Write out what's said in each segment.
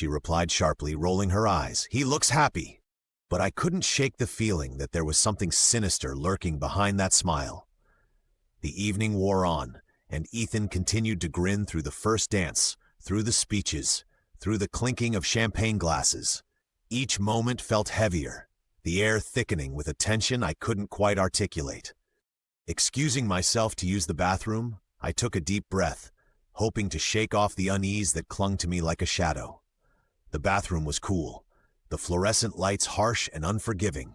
she replied sharply, rolling her eyes. He looks happy. But I couldn't shake the feeling that there was something sinister lurking behind that smile. The evening wore on, and Ethan continued to grin through the first dance, through the speeches, through the clinking of champagne glasses. Each moment felt heavier, the air thickening with a tension I couldn't quite articulate. Excusing myself to use the bathroom, I took a deep breath, hoping to shake off the unease that clung to me like a shadow. The bathroom was cool, the fluorescent lights harsh and unforgiving.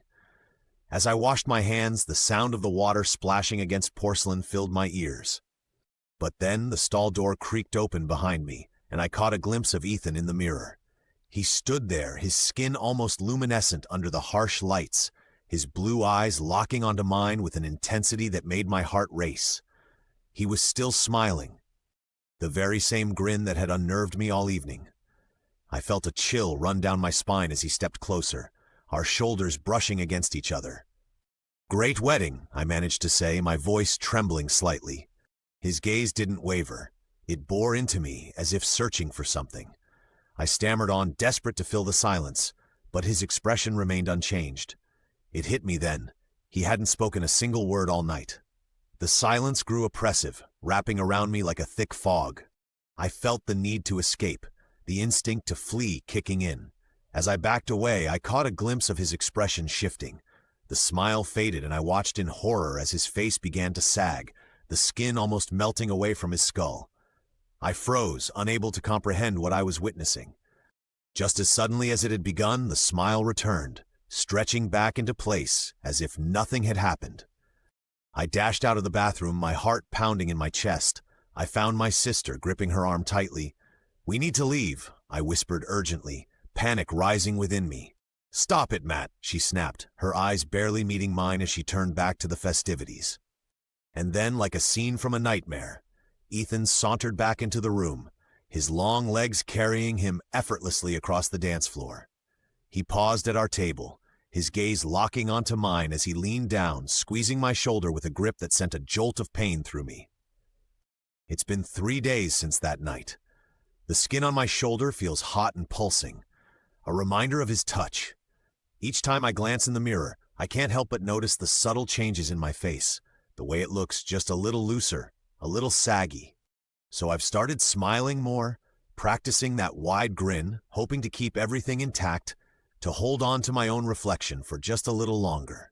As I washed my hands, the sound of the water splashing against porcelain filled my ears. But then the stall door creaked open behind me, and I caught a glimpse of Ethan in the mirror. He stood there, his skin almost luminescent under the harsh lights, his blue eyes locking onto mine with an intensity that made my heart race. He was still smiling, the very same grin that had unnerved me all evening. I felt a chill run down my spine as he stepped closer, our shoulders brushing against each other. "Great wedding," I managed to say, my voice trembling slightly. His gaze didn't waver. It bore into me as if searching for something. I stammered on, desperate to fill the silence, but his expression remained unchanged. It hit me then. He hadn't spoken a single word all night. The silence grew oppressive, wrapping around me like a thick fog. I felt the need to escape, the instinct to flee kicking in. As I backed away, I caught a glimpse of his expression shifting. The smile faded, and I watched in horror as his face began to sag, the skin almost melting away from his skull. I froze, unable to comprehend what I was witnessing. Just as suddenly as it had begun, the smile returned, stretching back into place as if nothing had happened. I dashed out of the bathroom, my heart pounding in my chest. I found my sister, gripping her arm tightly. "We need to leave," I whispered urgently, panic rising within me. "Stop it, Matt," she snapped, her eyes barely meeting mine as she turned back to the festivities. And then, like a scene from a nightmare, Ethan sauntered back into the room, his long legs carrying him effortlessly across the dance floor. He paused at our table, his gaze locking onto mine as he leaned down, squeezing my shoulder with a grip that sent a jolt of pain through me. It's been 3 days since that night. The skin on my shoulder feels hot and pulsing, a reminder of his touch. Each time I glance in the mirror, I can't help but notice the subtle changes in my face, the way it looks just a little looser, a little saggy. So I've started smiling more, practicing that wide grin, hoping to keep everything intact, to hold on to my own reflection for just a little longer.